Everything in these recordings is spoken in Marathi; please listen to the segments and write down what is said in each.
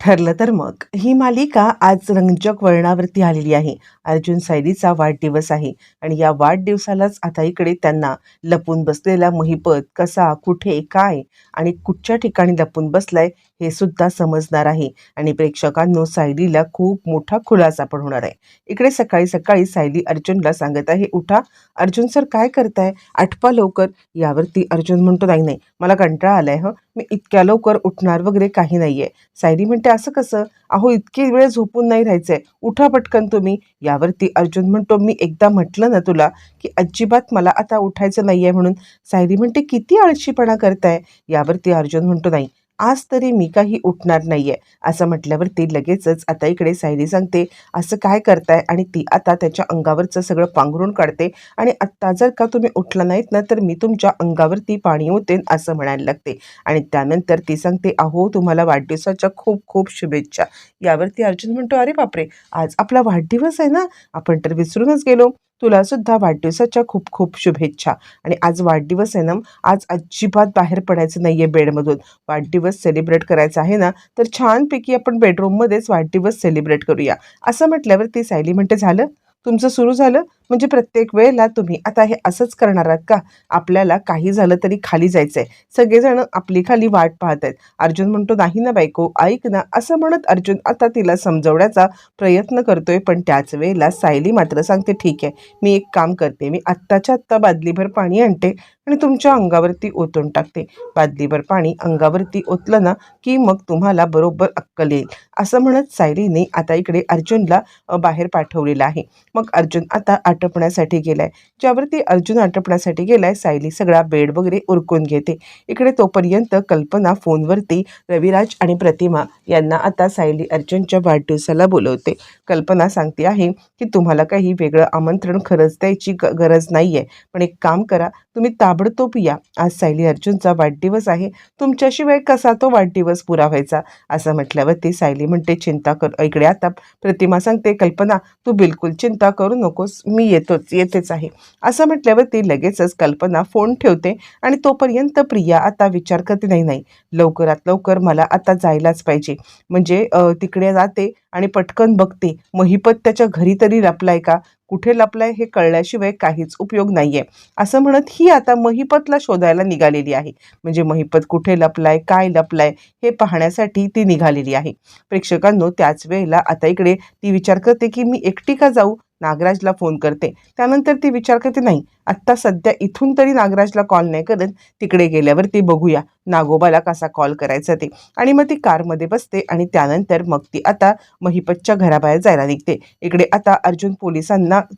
ठरलं तर मग ही मालिका आज रंजक वळणावरती आलेली आहे. अर्जुन सायलीचा वाढदिवस आहे आणि या वाढदिवसालाच आता इकडे त्यांना लपून बसलेला महिपत कसा, कुठे, काय आणि कुठच्या ठिकाणी लपून बसलाय हे सुद्धा समजणार आहे. आणि प्रेक्षकांनो, सायलीला खूप मोठा खुलासा पण होणार आहे. इकडे सकाळी सकाळी सायली अर्जुनला सांगत आहे, उठा. अर्जुन, सर काय करताय, आठवा लवकर. यावरती अर्जुन म्हणतो, नाही नाही, मला कंटाळा आलाय, मी इतक्या लवकर उठणार वगैरे काही नाहीये. सायली म्हणते, असं कसं, अहो इतकी वेळ झोपून नाही राहायचंय, उठा पटकन तुम्ही. यावरती अर्जुन म्हणतो, मी एकदा म्हटलं ना तुला की अजिबात मला आता उठायचं नाहीये म्हणून. सायली म्हणते, किती आळशीपणा करताय. यावरती अर्जुन म्हणतो, नाही, आज तरी मी काही उठणार नाहीये. असं म्हटल्यावरती लगेचच आता इकडे सायली सांगते, असं काय करताय, आणि ती आता त्याच्या अंगावरचं सगळं पांघरून काढते आणि आत्ता जर का तुम्ही उठला नाहीत ना तर मी तुमच्या अंगावरती पाणी ओतेन असं म्हणायला लागते. आणि त्यानंतर ती सांगते, अहो तुम्हाला वाढदिवसाच्या खूप खूप शुभेच्छा. यावरती अर्जुन म्हणतो, अरे बापरे, आज आपला वाढदिवस आहे ना, आपण तर विसरूनच गेलो. तुला सुद्धा वाढदिवसाच्या खूप खूप शुभेच्छा. आणि आज वाढदिवस आहे ना, आज अजिबात बाहेर पडायचं नाहीये बेडमधून. वाढदिवस सेलिब्रेट करायचा आहे ना, तर छानपैकी आपण बेडरूममध्येच वाढदिवस सेलिब्रेट करूया. असं म्हटल्यावर ती सायली म्हणते, झालं तुमचं सुरू झालं, म्हणजे प्रत्येक वेळेला तुम्ही आता हे असंच करणार आहात का. आपल्याला काही झालं तरी खाली जायचंय, सगळेजण आपली खाली वाट पाहत आहेत. अर्जुन म्हणतो, नाही ना बायको, ऐक ना. असं म्हणत अर्जुन आता तिला समजवण्याचा प्रयत्न करतोय. पण त्याच वेळेला सायली मात्र सांगते, ठीक आहे, मी एक काम करते, मी आत्ताच्या आत्ता बादलीभर पाणी आणते आणि तुमच्या अंगावरती ओतून टाकते. बादलीभर पाणी अंगावरती ओतलं ना की मग तुम्हाला बरोबर अक्कल येईल. असं म्हणत सायलीने आता इकडे अर्जुनला बाहेर पाठवलेलं आहे. मग अर्जुन आता आटपण्यासाठी गेलाय. ज्यावरती अर्जुन आटपण्यासाठी गेलाय, सायली सगळा बेड वगैरे उरकून घेते. इकडे तोपर्यंत कल्पना फोनवरती रविराज आणि प्रतिमा यांना आता सायली अर्जुनच्या वाढदिवसाला बोलवते. कल्पना सांगते आहे की तुम्हाला काही वेगळं आमंत्रण खरंच द्यायची गरज नाहीये, पण एक काम करा, तुम्ही ताबडतोब या. आज सायली अर्जुनचा वाढदिवस आहे, तुमच्याशिवाय कसा तो वाढदिवस पुरा व्हायचा. असं म्हटल्यावर ती सायली म्हणते, चिंता कर. इकडे आता प्रतिमा सांगते, कल्पना तू बिलकुल चिंता करू नकोस, मी येतेच आहे. असं म्हटल्यावर ती लगेचच कल्पना फोन ठेवते. आणि तोपर्यंत प्रिया आता विचार करते, नाही नाही, लवकरात लवकर मला आता जायलाच पाहिजे. म्हणजे तिकडे जाते आणि पटकन बघते, महिपत त्याच्या घरी तरी लपलाय का, कुठे लपलाय हे कळल्याशिवाय काहीच उपयोग नाहीये. असं म्हणत ही आता महिपतला शोधायला निघालेली आहे. म्हणजे महिपत कुठे लपलाय, काय लपलाय हे पाहण्यासाठी ती निघालेली आहे. प्रेक्षकांनो, त्याच वेळेला आता इकडे ती विचार करते की मी एकटी का जाऊ, नागराजला फोन करते. त्यानंतर ती विचार करते, नाही, आत्ता सध्या इथून तरी नागराजला कॉल नाही करत, तिकडे गेल्यावर ती बघूया नागोबाला कसा कॉल करायचा ते. आणि मग ती कारमध्ये बसते आणि त्यानंतर मग ती आता महिपतच्या घराबाहेर जायला निघते. इकडे आता अर्जुन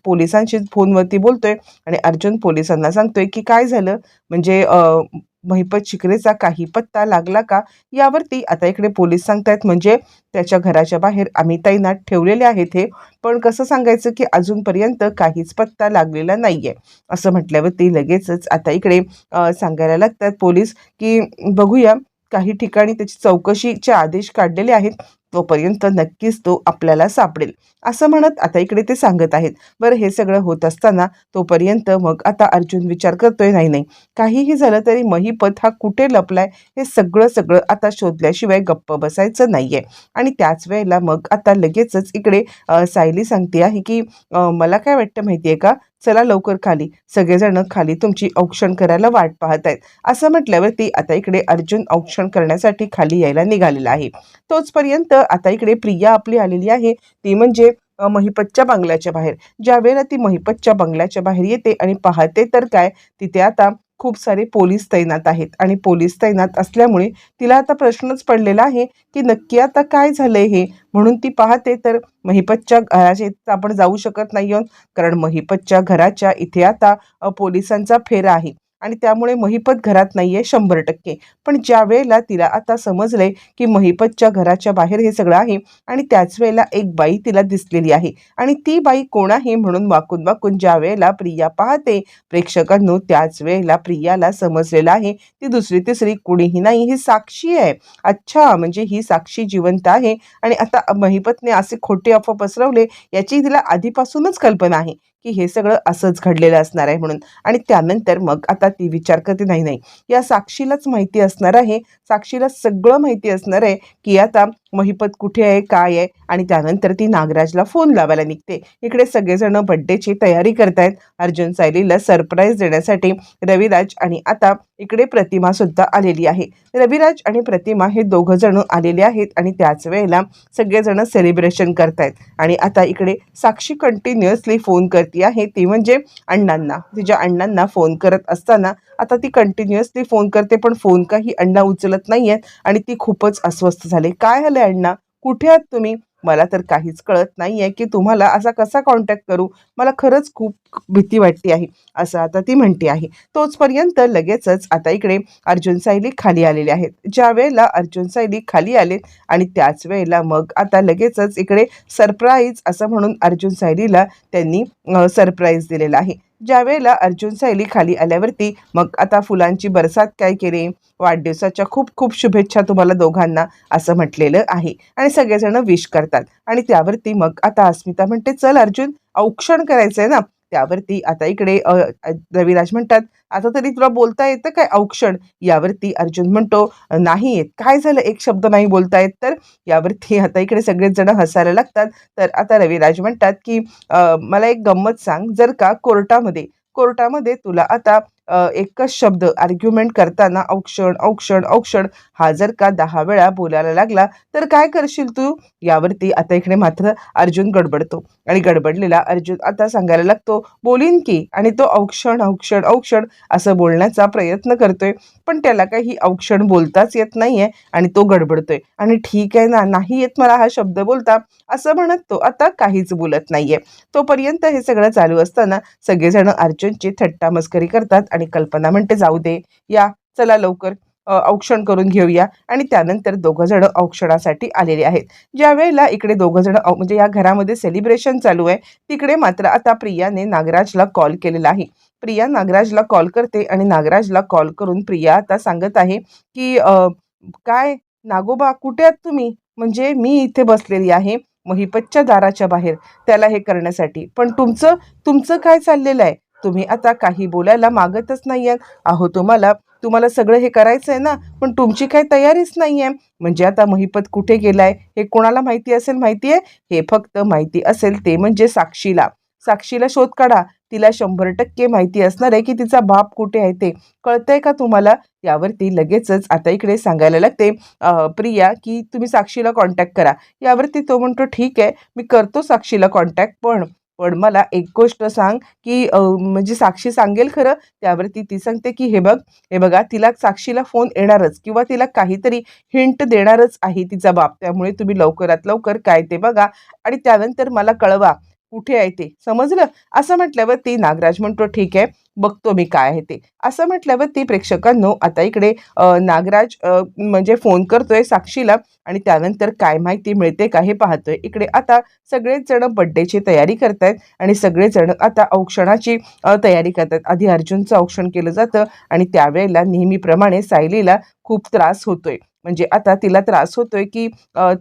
पोलिसांशी फोनवरती बोलतोय आणि अर्जुन पोलिसांना सांगतोय की काय झालं, म्हणजे महिपत शिकरेचा काही पत्ता लागला का. यावरती आता इकडे पोलीस सांगतायत, म्हणजे त्याच्या घराच्या बाहेर आम्ही तैनात ठेवलेले आहेत हे, पण कसं सांगायचं की अजूनपर्यंत काहीच पत्ता लागलेला नाहीये. असं म्हटल्यावरती लगेचच आता इकडे सांगायला लागतात पोलीस की बघूया, काही ठिकाणी त्याची चौकशीचे आदेश काढलेले आहेत, तोपर्यंत नक्कीच तो आपल्याला सापडेल. असं म्हणत आता इकडे ते सांगत आहेत. बरं, हे सगळं होत असताना तोपर्यंत मग आता अर्जुन विचार करतोय, नाही नाही, काहीही झालं तरी महिपत हा कुठे लपलाय हे सगळं सगळं आता शोधल्याशिवाय गप्प बसायचं नाहीये. आणि त्याच वेळेला मग आता लगेचच इकडे सायली सांगते आहे की मला काय वाटतं माहितीये का, चला लवकर खाली, सगळेजण खाली तुमची औक्षण करायला वाट पाहत आहेत. असं म्हटल्यावरती आता इकडे अर्जुन औक्षण करण्यासाठी खाली यायला निघालेला आहे. तोचपर्यंत आता इकडे प्रिया आपली आलेली आहे, ती म्हणजे महिपतच्या बंगल्याच्या बाहेर. ज्या वेळेला ती महिपतच्या बंगल्याच्या बाहेर येते आणि पाहते तर काय, तिथे आता खूप सारे पोलीस तैनात आहेत. आणि पोलीस तैनात असल्यामुळे तिला आता प्रश्नच पडलेला आहे की नक्की आता काय झालंय हे. म्हणून ती पाहते तर महिपतच्या घराच्या इथं आपण जाऊ शकत नाही आहोत, कारण महिपतच्या घराच्या इथे आता पोलिसांचा फेरा आहे आणि त्यामुळे महिपत घरात नाहीये 100%. पण ज्या वेळेला तिला आता समजलंय की महिपतच्या घराच्या बाहेर हे सगळं आहे, आणि त्याच वेळेला एक बाई तिला दिसलेली आहे, आणि ती बाई कोण आहे म्हणून वाकून वाकून ज्या वेळेला प्रिया पाहते, प्रेक्षकांनो, त्याच वेळेला प्रियाला समजलेलं आहे ती दुसरी तिसरी कुणीही नाही, ही साक्षी आहे. अच्छा, म्हणजे ही साक्षी जिवंत आहे आणि आता महिपतने असे खोटे अफवा पसरवले याची तिला आधीपासूनच कल्पना आहे की हे सगळं असंच घडलेलं असणार आहे म्हणून. आणि त्यानंतर मग आता ती विचार करते, नाही नाही, या साक्षीलाच माहिती असणार आहे, साक्षीला सगळं माहिती असणार आहे की आता महिपत कुठे आहे, काय आहे, आणि त्यानंतर ती नागराजला फोन लावायला निघते. इकडे सगळेजण बर्थडेची तयारी करतायत अर्जुन सायलीला सरप्राईज देण्यासाठी. रविराज आणि आता इकडे प्रतिमा सुद्धा आलेली आहे. रविराज आणि प्रतिमा हे दोघं जण आलेले आहेत आणि त्याच वेळेला सगळेजण सेलिब्रेशन करतायत. आणि आता इकडे साक्षी कंटिन्युअसली फोन करते आहे, ती म्हणजे अण्णांना. तिच्या अण्णांना फोन करत असताना आता ती कंटिन्युअसली फोन करते, पण फोन काही अण्णा उचलत नाहीयेत आणि ती खूपच अस्वस्थ झाली. काय झालंय अण्णा, कुठे आहात तुम्ही? मला तर काहीच कळत नाहीये की तुम्हाला असा कसा कॉन्टॅक्ट करू. मला खरंच खूप भीती वाटते आहे, असं आता ती म्हणते आहे. तोचपर्यंत लगेचच आता इकडे अर्जुन सायली खाली आलेले आहेत. ज्या वेळेला अर्जुन सायली खाली आलेत आणि त्याच वेळेला मग आता लगेचच इकडे सरप्राईज असं म्हणून अर्जुन सायलीला त्यांनी सरप्राईज दिलेला आहे. ज्या वेळेला अर्जुन सायली खाली आल्यावरती मग आता फुलांची बरसात काय केली, वाढदिवसाच्या खूप खूप शुभेच्छा तुम्हाला दोघांना, असं म्हटलेलं आहे. आणि सगळेजण विश करतात. आणि त्यावरती मग आता अस्मिता म्हणते, चल अर्जुन, औक्षण करायचंय ना. त्यावरती आता इकडे रविराज म्हणतात, आता तरी तुला बोलता येतं काय औक्षण? यावरती अर्जुन म्हणतो, नाही येत. काय झालं, एक शब्द नाही बोलता येत तर? यावरती आता इकडे सगळेच जण हसायला लागतात. तर आता रविराज म्हणतात की मला एक गंमत सांग, जर का कोर्टामध्ये कोर्टामध्ये तुला आता एकच शब्द आर्ग्युमेंट करताना औक्षण औक्षण औक्षण हा जर का 10 वेळा बोलायला लागला तर काय करशील तू? यावरती आता इकडे मात्र अर्जुन गडबडतो. आणि गडबडलेला अर्जुन आता सांगायला लागतो, बोलीन की. आणि तो औक्षण औक्षण औक्षण असं बोलण्याचा प्रयत्न करतोय, पण त्याला काही औक्षण बोलताच येत नाहीये आणि तो गडबडतोय. आणि ठीक आहे ना, नाही येत मला हा शब्द बोलता, असं म्हणत तो आता काहीच बोलत नाहीये. तोपर्यंत हे सगळं चालू असताना सगळेजण अर्जुनची थट्टा मस्करी करतात आणि कल्पना म्हणते, जाऊ दे, या चला लवकर औक्षण करून घेऊया. आणि त्यानंतर दोघं जण औक्षणासाठी आलेले आहेत. ज्या वेळेला इकडे दोघं जण म्हणजे या घरामध्ये सेलिब्रेशन चालू आहे, तिकडे मात्र आता प्रियाने नागराजला कॉल केलेला आहे. प्रिया नागराजला कॉल करते आणि नागराजला कॉल करून प्रिया आता सांगत आहे की काय नागोबा, कुठे आहात तुम्ही? म्हणजे मी इथे बसलेली आहे महिपतच्या दाराच्या बाहेर त्याला हे करण्यासाठी, पण तुमचं तुमचं काय चाललेलं आहे? तुम्ही आता काही बोलायला मागतच नाहीये. अहो, तुम्हाला तुम्हाला सगळं हे करायचं आहे ना, पण तुमची काही तयारीच नाहीये. म्हणजे आता महिपत कुठे गेलाय हे कोणाला माहिती असेल माहितीये? हे फक्त माहिती असेल ते म्हणजे साक्षीला. साक्षीला शोध काढा. तिला 100% माहिती असणार आहे की तिचा बाप कुठे आहे ते. कळतंय का तुम्हाला? यावरती लगेचच आता इकडे सांगायला लागते प्रिया की तुम्ही साक्षीला कॉन्टॅक्ट करा. यावरती तो म्हणतो, ठीक आहे, मी करतो साक्षीला कॉन्टॅक्ट, पण पण मला एक गोष्ट सांग की म्हणजे साक्षी सांगेल खरं? त्यावरती ती सांगते की हे बघा, तिला साक्षीला फोन येणारच किंवा तिला काहीतरी हिंट देणारच आहे तिचा बाप. त्यामुळे तुम्ही लवकरात लवकर काय ते बघा आणि त्यानंतर मला कळवा कुठे आहे ते, समजलं? असं म्हटल्यावर ती नागराज म्हणतो, ठीक आहे, बघतो मी काय आहे ते. असं म्हटल्यावर ती प्रेक्षकांनो आता इकडे नागराज म्हणजे फोन करतोय साक्षीला आणि त्यानंतर काय माहिती मिळते का हे पाहतोय. इकडे आता सगळेच जण बर्थडेची तयारी करतायत आणि सगळेजण आता औक्षणाची तयारी करतात. आधी अर्जुनचं औक्षण केलं जातं आणि त्यावेळेला नेहमीप्रमाणे सायलीला खूप त्रास होतोय. म्हणजे आता तिला त्रास होतोय की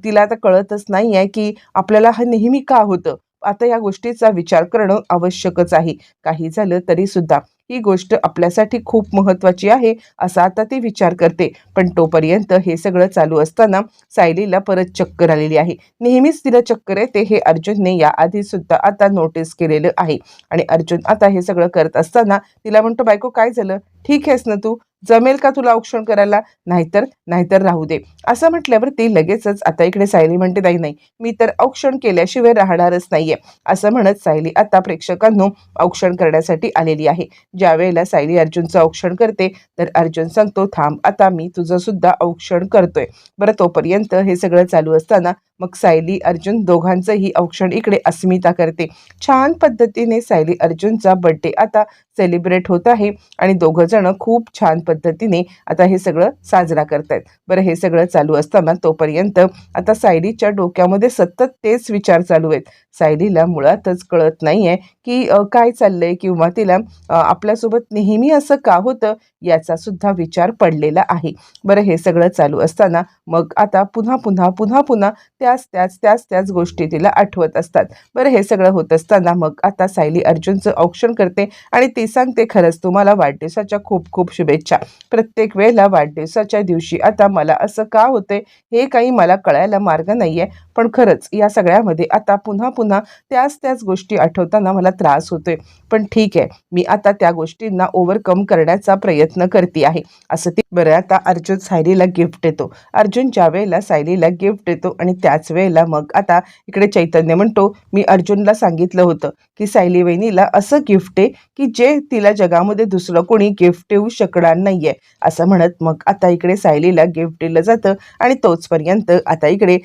तिला आता कळतच नाहीये की आपल्याला हे नेहमी का होतं. आता या गोष्टीचा विचार करणं आवश्यकच आहे. काही झालं तरी सुद्धा ही गोष्ट आपल्यासाठी खूप महत्त्वाची आहे, असा आता ती विचार करते. पण तोपर्यंत हे सगळं चालू असताना सायलीला परत चक्कर आलेली आहे. नेहमीच तिला चक्कर येते हे अर्जुनने याआधी सुद्धा आता नोटीस केलेलं आहे. आणि अर्जुन आता हे सगळं करत असताना तिला म्हणतो, बायको काय झालं? ठीक आहेस ना तू? जमेल का तुला औक्षण करायला? नाहीतर नाहीतर राहू दे. असं म्हटल्यावर ती लगेचच आता इकडे सायली म्हणते, नाही नाही, मी तर औक्षण केल्याशिवाय राहणारच नाहीये. असं म्हणत सायली आता प्रेक्षकांनो औक्षण करण्यासाठी आलेली आहे. ज्या वेळेला सायली अर्जुनचं औक्षण करते तर अर्जुन सांगतो, थांब, आता मी तुझं सुद्धा औक्षण करतोय. बरं, तोपर्यंत हे सगळं चालू असताना मग सायली अर्जुन दोघांचंही औक्षण इकडे अस्मिता करते. छान पद्धतीने सायली अर्जुनचा बर्थडे आता सेलिब्रेट होत आहे आणि दोघं जण खूप छान पद्धतीने आता हे सगळं साजरा करतायत. बरं, हे सगळं चालू असताना तोपर्यंत आता सायलीच्या डोक्यामध्ये सतत तेच विचार चालू आहेत. सायलीला मुळातच कळत नाहीये की काय चाललंय किंवा तिला आपल्यासोबत नेहमी असं का होतं याचा सुद्धा विचार पडलेला आहे. बरं, हे सगळं चालू असताना मग आता पुन्हा पुन्हा पुन्हा पुन्हा ते त्याच गोष्टी तिला आठवत असतात. बरं, हे सगळं होत असताना मग आता सायली अर्जुनचं औक्षण करते आणि ती सांगते, खरंच तुम्हाला वाढदिवसाच्या खूप खूप शुभेच्छा. प्रत्येक वेळेला वाढदिवसाच्या दिवशी आता मला असं का होतंय हे काही मला कळायला मार्ग नाहीये. पण खरंच या सगळ्यामध्ये आता पुन्हा पुन्हा त्याच गोष्टी आठवताना मला त्रास होतोय. पण ठीक आहे, मी आता त्या गोष्टींना ओव्हरकम करण्याचा प्रयत्न करते आहे, असं ती. बरं, आता अर्जुन सायलीला गिफ्ट देतो. अर्जुन ज्या वेळेला सायलीला गिफ्ट देतो आणि त्याच वेळेला मग आता इकडे चैतन्य म्हणतो, मी अर्जुनला सांगितलं होतं की सायली वहिनीला असं गिफ्ट आहे की जे तिला जगामध्ये दुसरं कोणी गिफ्ट देऊ शकणार नाहीये, असं म्हणत मग आता इकडे सायलीला गिफ्ट दिलं जातं. आणि तोचपर्यंत आता इकडे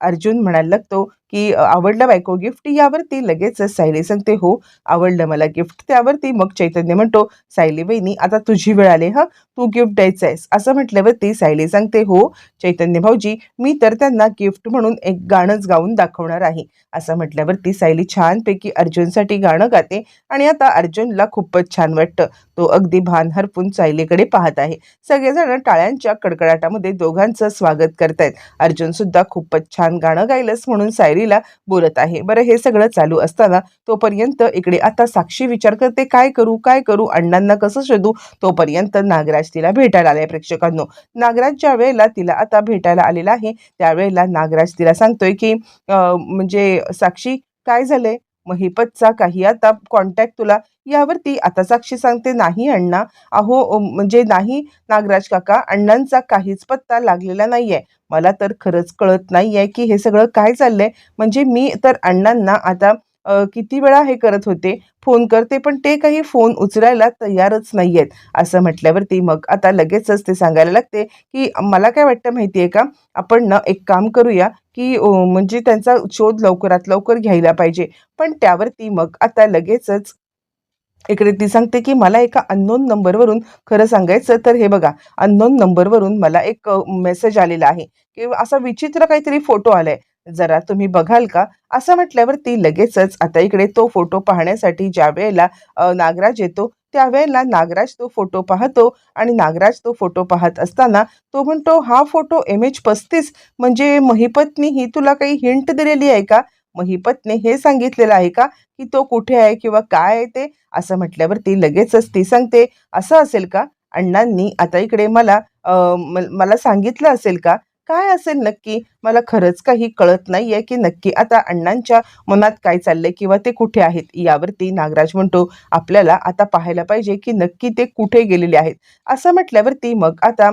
अर्जुन म्हणायला लागतो की आवडलं बायको गिफ्ट? यावरती लगेच सायली सांगते, हो आवडलं मला गिफ्ट. त्यावरती मग चैतन्य म्हणतो, सायली वहिनी आता तुझी वेळ आली, हा तू गिफ्ट द्यायचं आहेस, असं म्हटल्यावरती सायली सांगते, हो चैतन्य भाऊजी, मी तर त्यांना गिफ्ट म्हणून एक गाणंच गाऊन दाखवणार आहे. असं म्हटल्यावरती सायली छानपैकी अर्जुनसाठी गाणं गाते आणि आता अर्जुनला खूपच छान वाटतं. तो अगदी भान हरपून सायलीकडे पाहत आहे. सगळेजण टाळ्यांच्या कडकडाटामध्ये दोघांचं स्वागत करतायत. अर्जुन सुद्धा खूपच छान गाणं गायलंस म्हणून सायलीला बोलत आहे. बरं, हे सगळं चालू असताना तोपर्यंत इकडे आता साक्षी विचार करते, काय करू अण्णांना कसं शोधू. तोपर्यंत नागराज तिला भेटायला आलाय. प्रेक्षकांनो, नागराज ज्या वेळेला तिला आता भेटायला आलेला आहे त्यावेळेला नागराज तिला सांगतोय की म्हणजे साक्षी काय झालंय, महिपतचा काही आता कॉन्टॅक्ट तुला? यावरती आता साक्षी सांगते, नाही अण्णा, अहो म्हणजे नाही नागराज काका, अण्णांचा काहीच पत्ता लागलेला नाहीये. मला तर खरंच कळत नाहीये की हे सगळं काय चाललंय. म्हणजे मी तर अण्णांना आता किती वेळा हे करत होते, फोन करते, पण ते काही फोन उचलायला तयारच नाहीयेत. असं म्हटल्यावरती मग आता लगेचच ते सांगायला लागते की मला काय वाटतं माहितीये का, आपण ना एक काम करूया की म्हणजे त्यांचा शोध लवकरात लवकर घ्यायला पाहिजे. पण त्यावरती मग आता लगेचच इकडे ती सांगते की मला एका अननोन नंबरवरून, खरं सांगायचं तर हे बघा, अननोन नंबरवरून मला एक मेसेज आलेला आहे की असा विचित्र काहीतरी फोटो आलाय, जरा तुम्ही बघाल का? असं म्हटल्यावरती लगेचच आता इकडे तो फोटो पाहण्यासाठी ज्या वेळेला नागराज येतो त्यावेळेला नागराज तो फोटो पाहतो आणि नागराज तो फोटो पाहत असताना तो म्हणतो, हा फोटो MH35, म्हणजे महिपतनी ही तुला काही हिंट दिलेली आहे का? महिपतने हे सांगितलेलं आहे का की तो कुठे आहे किंवा काय आहे ते? असं म्हटल्यावरती लगेचच ती सांगते, असं असेल का? अण्णांनी आता इकडे मला मला सांगितलं असेल का? काय असेल नक्की? मला खरंच काही कळत नाहीये की नक्की आता अण्णांच्या मनात काय चाललंय किंवा ते कुठे आहेत. यावरती नागराज म्हणतो, आपल्याला आता पाहायला पाहिजे की नक्की ते कुठे गेलेले आहेत. असं म्हटल्यावरती मग आता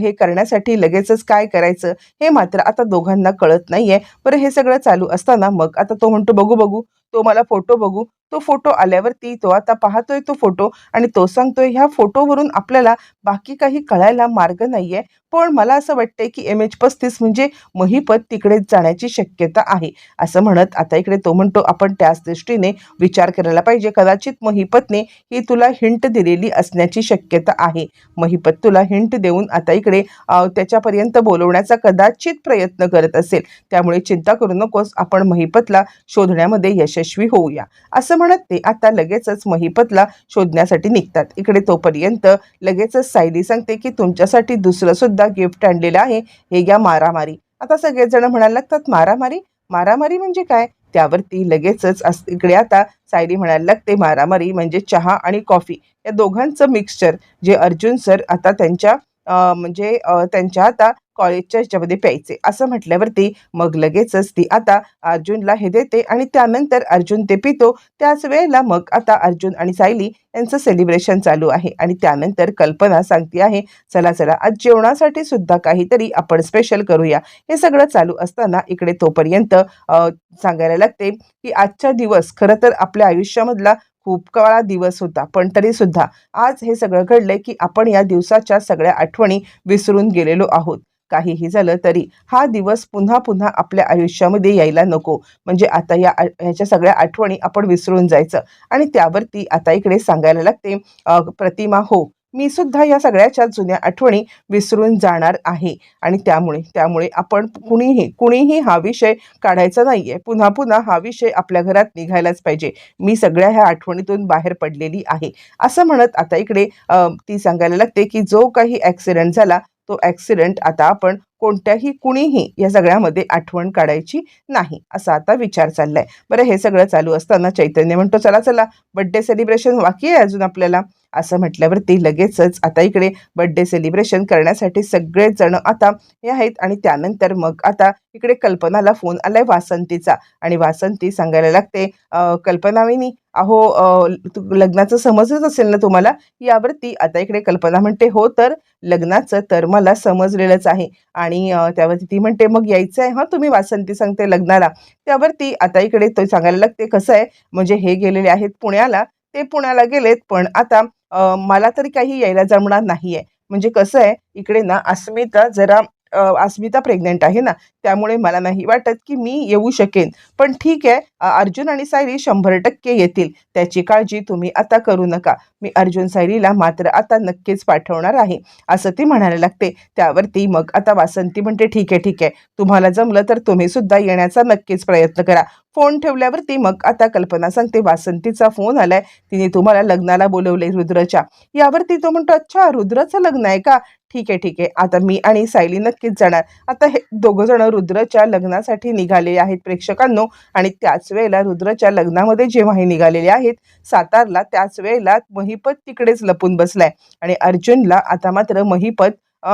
हे करण्यासाठी लगेचच काय करायचं हे मात्र आता दोघांना कळत नाहीये. बरं, हे सगळं चालू असताना मग आता तो म्हणतो, बघू बघू तो मला फोटो बघू. तो फोटो आल्यावरती तो आता पाहतोय तो फोटो आणि तो सांगतोय, ह्या फोटोवरून आपल्याला बाकी काही कळायला मार्ग नाहीये. पण मला असं वाटतंय की MH35 म्हणजे महिपत तिकडेच जाण्याची शक्यता आहे. असं म्हणत आता इकडे तो म्हणतो, आपण त्याच दृष्टीने विचार करायला पाहिजे. कदाचित महिपतने ही तुला हिंट दिलेली असण्याची शक्यता आहे. महिपत तुला हिंट देऊन आता इकडे त्याच्यापर्यंत बोलवण्याचा कदाचित प्रयत्न करत असेल. त्यामुळे चिंता करू नकोस, आपण महिपतला शोधण्यामध्ये यशस्वी होऊया. असं म्हणत ते आता लगेचच महिपतला शोधण्यासाठी निघतात. इकडे तोपर्यंत लगेचच सायली सांगते की तुमच्यासाठी दुसरं सुद्धा गिफ्ट आणलेलं आहे, हे घ्या मारामारी. आता सगळेजण म्हणायला लागतात, मारामारी? मारामारी म्हणजे काय? त्यावरती लगेचच इकडे आता सायली म्हणायला लागते, मारामारी म्हणजे चहा आणि कॉफी या दोघांचं मिक्सचर, जे अर्जुन सर आता त्यांच्या म्हणजे त्यांच्या आता कॉलेजच्या ह्याच्यामध्ये प्यायचे. असं म्हटल्यावरती मग लगेचच ती आता अर्जुनला हे देते आणि त्यानंतर अर्जुन ते पितो. त्याच वेळेला मग आता अर्जुन आणि सायली यांचं सेलिब्रेशन चालू आहे आणि त्यानंतर कल्पना सांगते आहे, चला चला आज जेवणासाठी सुद्धा काहीतरी आपण स्पेशल करूया. हे सगळं चालू असताना इकडे तोपर्यंत सांगायला लागते की आजचा दिवस खरं तर आपल्या आयुष्यामधला खूप काळा दिवस होता, पण तरी सुद्धा आज हे सगळं घडलंय की आपण या दिवसाच्या सगळ्या आठवणी विसरून गेलेलो आहोत. काहीही झालं तरी हा दिवस पुन्हा पुन्हा आपल्या आयुष्यामध्ये यायला नको. म्हणजे आता ह्याच्या सगळ्या आठवणी आपण विसरून जायचं. आणि त्यावरती आता इकडे सांगायला लागते, प्रतिमा, हो मी सुद्धा या सगळ्याच्या जुन्या आठवणी विसरून जाणार आहे. आणि त्यामुळे त्यामुळे आपण कुणीही हा विषय काढायचा नाहीये. पुन्हा पुन्हा हा विषय आपल्या घरात निघायलाच पाहिजे. मी सगळ्या ह्या आठवणीतून बाहेर पडलेली आहे. असं म्हणत आता इकडे ती सांगायला लागते की जो काही ॲक्सिडेंट झाला तो ॲक्सिडेंट आता आपण कोणत्याही कुणीही या सगळ्यामध्ये आठवण काढायची नाही, असा आता विचार चाललाय. बरं, हे सगळं चालू असताना चैतन्य म्हणतो, चला चला बर्थडे सेलिब्रेशन बाकी आहे अजून आपल्याला. असं म्हटल्यावरती लगेचच आता इकडे बर्थडे सेलिब्रेशन करण्यासाठी सगळेच जण आता हे आहेत. आणि त्यानंतर मग आता इकडे कल्पनाला फोन आलाय वासंतीचा आणि वासंती सांगायला लागते, कल्पना वहिनी, अहो लग्नाचं समजलंच असेल ना तुम्हाला. यावरती आता इकडे कल्पना म्हणते, हो तर लग्नाचं तर मला समजलेलंच आहे. आणि त्यावरती ती म्हणते, मग यायचं आहे हां तुम्ही, वासंती सांगते, लग्नाला. त्यावरती आता इकडे तो सांगायला लागते, कसं आहे म्हणजे हे गेलेले आहेत पुण्याला, ते पुण्याला गेलेत, पण आता मला तरी काही यायला जमणार नाहीये. म्हणजे कसं आहे इकडे ना अस्मिता जरा अस्मिता प्रेग्नंट आहे ना, त्यामुळे मला नाही वाटत की मी येऊ शकेन. पण ठीक आहे, अर्जुन आणि सायली 100% येतील. त्याची काळजी तुम्ही आता करू नका. मी अर्जुन सायलीला मात्र आता नक्कीच पाठवणार आहे, असं ती म्हणायला लागते. त्यावरती मग आता वासंती म्हणते, ठीक आहे, ठीक आहे. तुम्हाला जमलं तर तुम्ही सुद्धा येण्याचा नक्कीच प्रयत्न करा. फोन ठेवल्यावरती मग आता कल्पना सांगते, वासंतीचा फोन आलाय. तिने तुम्हाला लग्नाला बोलवले रुद्रच्या. यावरती तो म्हणतो, अच्छा रुद्रचं लग्न आहे का? ठीक आहे, ठीक आहे. आता मी आणि सायली नक्कीच जाणार. आता हे दोघं जण रुद्रच्या लग्नासाठी निघालेले आहेत प्रेक्षकांनो. आणि त्याच वेळेला रुद्रच्या लग्नामध्ये जेव्हा हे निघालेले आहेत सातारला, त्याच वेळेला महिपत तिकडेच लपून बसलाय. आणि अर्जुनला आता मात्र महिपत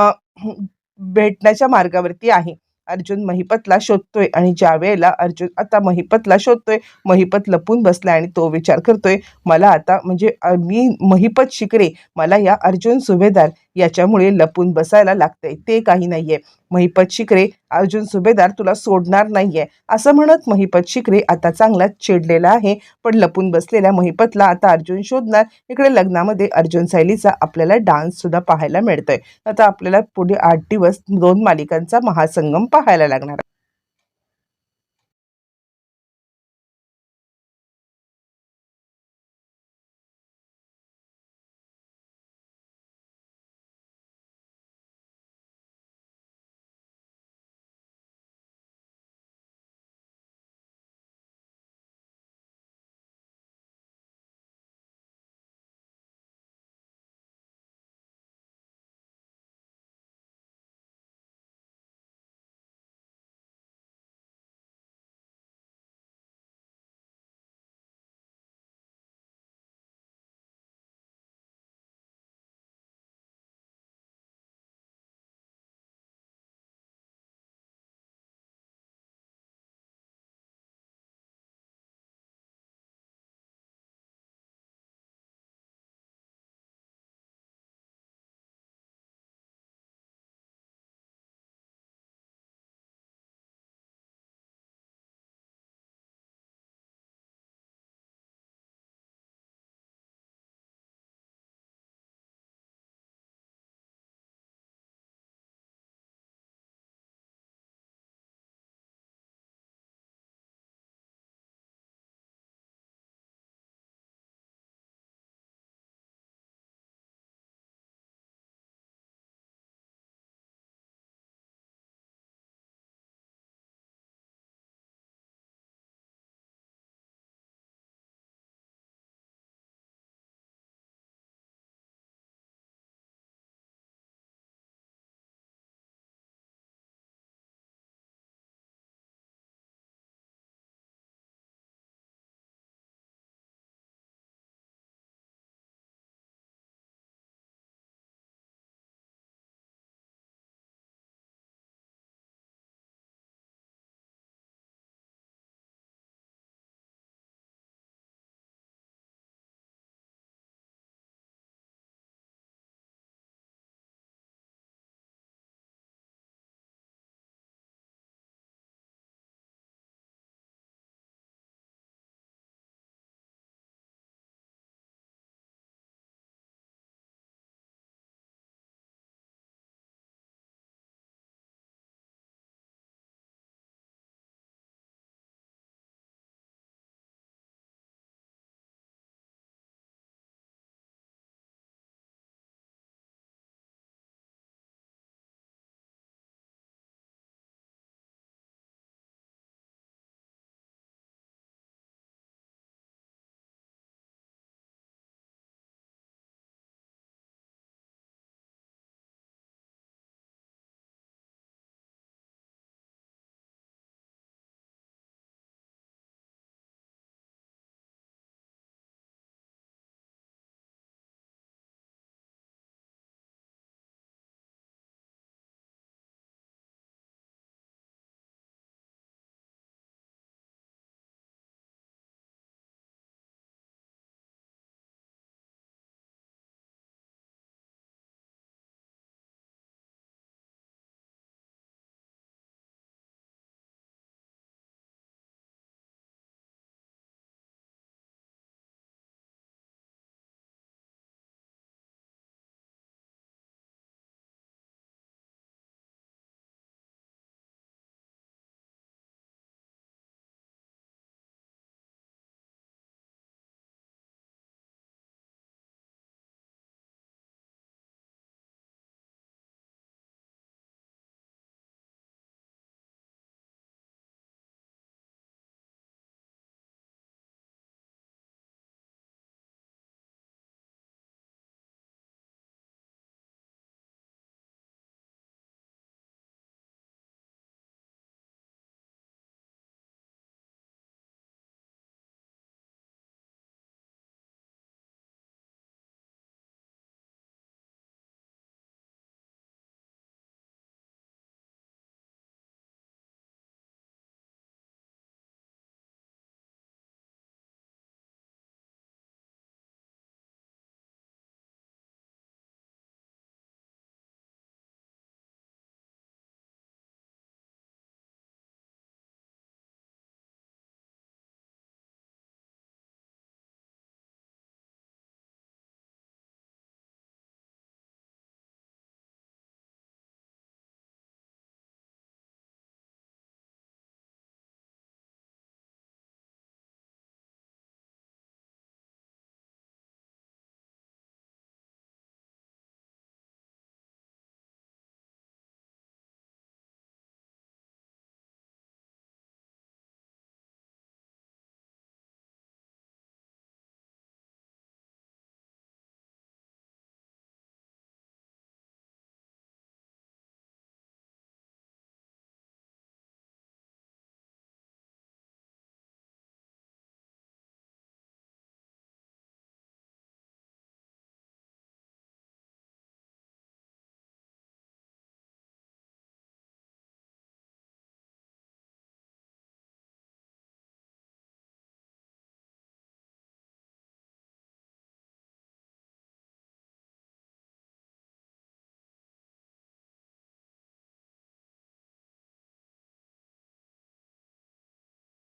भेटण्याच्या मार्गावरती आहे. अर्जुन महिपतला शोधतोय आणि ज्या वेळेला अर्जुन आता महिपतला शोधतोय, महिपत लपून बसलाय आणि तो विचार करतोय, मला आता म्हणजे मी महिपत शिकरे, मला या अर्जुन सुभेदार याच्यामुळे लपून बसायला लागतंय. ते काही नाहीये. महिपत शिकरे, अर्जुन सुभेदार तुला सोडणार नाहीये, असं म्हणत महिपत शिकरे आता चांगलाच चिडलेला आहे. पण लपून बसलेल्या महिपतला आता अर्जुन शोधणार. इकडे लग्नामध्ये अर्जुन सायलीचा आपल्याला डान्स सुद्धा पाहायला मिळतोय. आता आपल्याला पुढे 8 दिवस 2 मालिकांचा महासंगम पाहायला लागणार.